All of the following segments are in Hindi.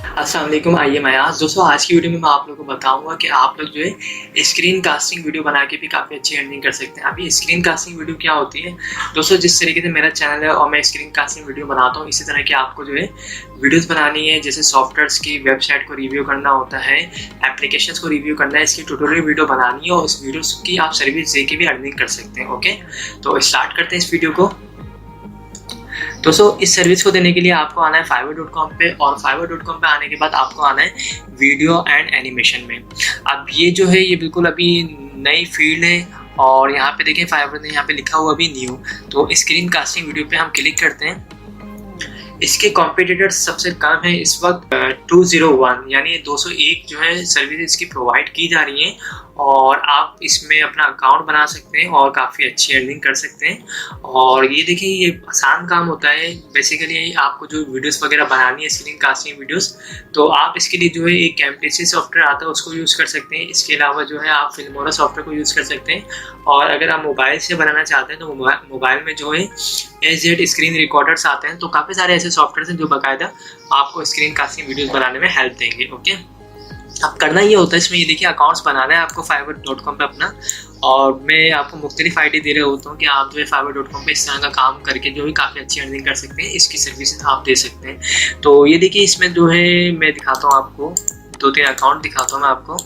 अस्सलाम वालेकुम। आइए मैं दोस्तों आज की वीडियो में मैं आप लोगों को बताऊंगा कि आप लोग जो है स्क्रीन कास्टिंग वीडियो बना के भी काफ़ी अच्छी अर्निंग कर सकते हैं। अभी स्क्रीन कास्टिंग वीडियो क्या होती है दोस्तों, जिस तरीके से मेरा चैनल है और मैं स्क्रीन कास्टिंग वीडियो बनाता हूँ, इसी तरह की आपको जो है वीडियोस बनानी है। जैसे सॉफ्टवेयर्स की वेबसाइट को रिव्यू करना होता है, एप्लीकेशंस को रिव्यू करना है, इसकी ट्यूटोरियल वीडियो बनानी है और उस वीडियोस की आप सर्विस दे के भी अर्निंग कर सकते हैं। ओके, तो स्टार्ट करते हैं इस वीडियो को। दोस्तों इस सर्विस को देने के लिए आपको आना है fiverr.com पे, और fiverr.com पे आने के बाद आपको आना है वीडियो एंड एनिमेशन में। अब ये जो है ये बिल्कुल अभी नई फील्ड है और यहाँ पे देखें फाइवर ने यहाँ पे लिखा हुआ भी न्यू। तो स्क्रीन कास्टिंग वीडियो पे हम क्लिक करते हैं। इसके कॉम्पिटिटर्स सबसे कम है इस वक्त 201 यानी 201 जो है सर्विस इसकी प्रोवाइड की जा रही हैं और आप इसमें अपना अकाउंट बना सकते हैं और काफ़ी अच्छी अर्निंग कर सकते हैं। और ये देखिए ये आसान काम होता है। बेसिकली आपको जो वीडियोस वगैरह बनानी है स्क्रीन कास्टिंग वीडियोस, तो आप इसके लिए जो है एक कैमटेसी सॉफ्टवेयर आता है उसको यूज़ कर सकते हैं। इसके अलावा जो है आप फिल्मोरा सॉफ्टवेयर को यूज़ कर सकते हैं। और अगर आप मोबाइल से बनाना चाहते हैं तो मोबाइल में जो है एजेड स्क्रीन रिकॉर्डर्स आते हैं। तो काफ़ी सारे ऐसे सॉफ्टवेयर हैं जो बाकायदा आपको स्क्रीन कास्टिंग वीडियोस बनाने में हेल्प देंगे। ओके, अब करना ये होता है इसमें, ये देखिए अकाउंट्स बनाना है आपको fiverr.com पे अपना। और मैं आपको मुख्तलिफ आईडी दे रहे होता हूँ कि आप जो है fiverr.com पे इस तरह का काम करके जो है काफ़ी अच्छी अर्निंग कर सकते हैं, इसकी सर्विसेज आप दे सकते हैं। तो ये देखिए इसमें जो है मैं दिखाता हूँ आपको, 2-3 अकाउंट दिखाता हूँ मैं आपको।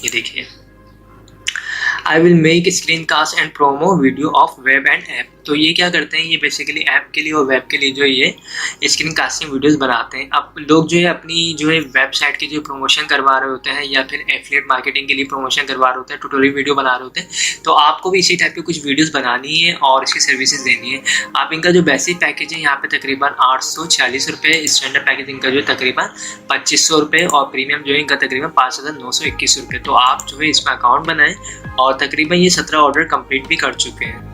ये देखिए I will make screencast and promo video of web and app. तो ये क्या करते हैं, ये बेसिकली ऐप के लिए और वेब के लिए जो ये स्क्रीन कास्टिंग वीडियोस बनाते हैं। अब लोग जो है अपनी जो है वेबसाइट की जो प्रमोशन करवा रहे होते हैं या फिर एफिलिएट मार्केटिंग के लिए प्रमोशन करवा रहे होते हैं, ट्यूटोरियल वीडियो बना रहे होते हैं, तो आपको भी इसी टाइप की कुछ वीडियोस बनानी है और इसकी सर्विसेज देनी है। आप इनका जो बेसिक पैकेज है यहाँ पे तकरीबन 846 रुपये, स्टैंडर्ड पैकेज इनका जो है तकरीबन 2500 रुपये और प्रीमियम जो है इनका तकरीबन 5921 रुपये। तो आप जो है इसमें अकाउंट बनाएं और तकरीबन ये 17 ऑर्डर कंप्लीट भी कर चुके हैं।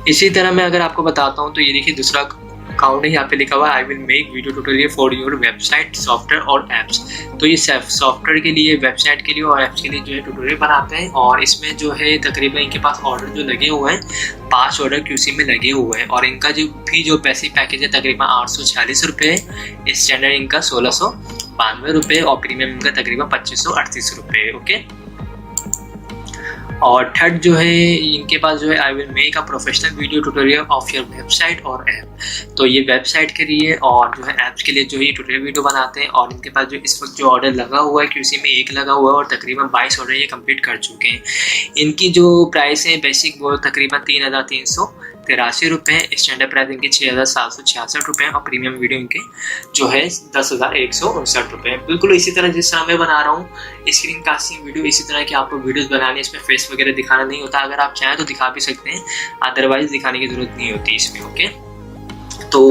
इसी तरह मैं अगर आपको बताता हूँ तो ये देखिए दूसरा अकाउंट है, यहाँ पे लिखा हुआ है आई will make video tutorial for your website software और एप्स। तो ये सॉफ्टवेयर के लिए, वेबसाइट के लिए और ऐप्स के लिए जो है ट्यूटोरियल बनाते हैं। और इसमें जो है तकरीबन इनके पास ऑर्डर जो लगे हुए हैं 5 ऑर्डर QC में लगे हुए हैं। और इनका जो बेसिक पैकेज है तकरीबन 846 रुपये, स्टैंडर्ड इनका 1692 रुपये और प्रीमियम इनका तकरीबन 2538 रुपये। ओके, और थर्ड जो है इनके पास जो है आई will make a professional video tutorial of your website और ऐप। तो ये वेबसाइट के लिए और जो है ऐप्स के लिए जो है ये ट्यूटोरियल वीडियो बनाते हैं। और इनके पास जो इस वक्त जो ऑर्डर लगा हुआ है QC में 1 लगा हुआ है और तकरीबन 22 ऑर्डर ये कंप्लीट कर चुके हैं। इनकी जो प्राइस है बेसिक वो तकरीबन 3383 रुपये है, स्टैंडर्ड प्राइस इनके 6766 रुपये और प्रीमियम वीडियो इनके जो है 10,159 रुपये। बिल्कुल इसी तरह जिस तरह मैं बना रहा हूँ स्क्रीन कास्टिंग वीडियो, इसी तरह की आपको वीडियोस बनानी है। इसमें फेस वगैरह दिखाना नहीं होता, अगर आप चाहें तो दिखा भी सकते हैं, अदरवाइज दिखाने की जरूरत नहीं होती इसमें। ओके, तो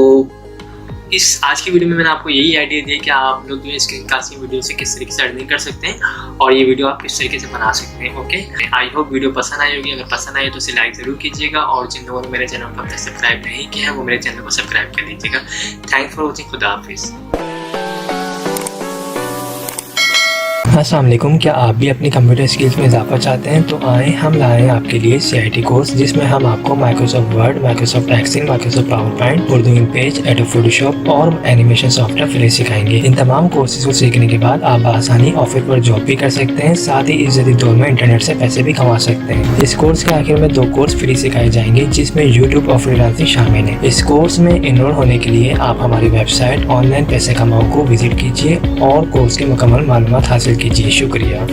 इस आज की वीडियो में मैंने आपको यही आइडिया दिया कि आप लोग जो है स्क्रीन कास्टिंग वीडियो से किस तरीके से अर्निंग कर सकते हैं और ये वीडियो आप किस तरीके से बना सकते हैं। ओके, आई होप वीडियो पसंद आई होगी। अगर पसंद आई तो इसे लाइक ज़रूर कीजिएगा और जिन लोगों ने मेरे चैनल को अब तक सब्सक्राइब नहीं किया है वो मेरे चैनल को सब्सक्राइब कर लीजिएगा। Thanks for watching. खुदा हाफिज़। अस्सलाम वालेकुम। क्या आप भी अपनी कंप्यूटर स्किल्स में इजाफा चाहते हैं? तो आए हम लाए आपके लिए CIT कोर्स, जिसमें हम आपको Microsoft Word, Microsoft Excel, Microsoft PowerPoint, Urdu InPage, Adobe Photoshop और एनिमेशन सॉफ्टवेयर फ्री सिखाएंगे। इन तमाम कोर्सेज को सीखने के बाद आप आसानी ऑफिस पर जॉब भी कर सकते हैं, साथ ही इस जदीद दौर में इंटरनेट से पैसे भी कमा सकते हैं। इस कोर्स के आखिर में 2 कोर्स फ्री सिखाए जाएंगे, जिसमें यूट्यूब और फ्रीलांसिंग शामिल है। इस कोर्स में इनरोल होने के लिए आप हमारी वेबसाइट ऑनलाइन पैसे कमाओ को विजिट कीजिए और कोर्स की मुकम्मल मालूमात हासिल कीजिए। शुक्रिया।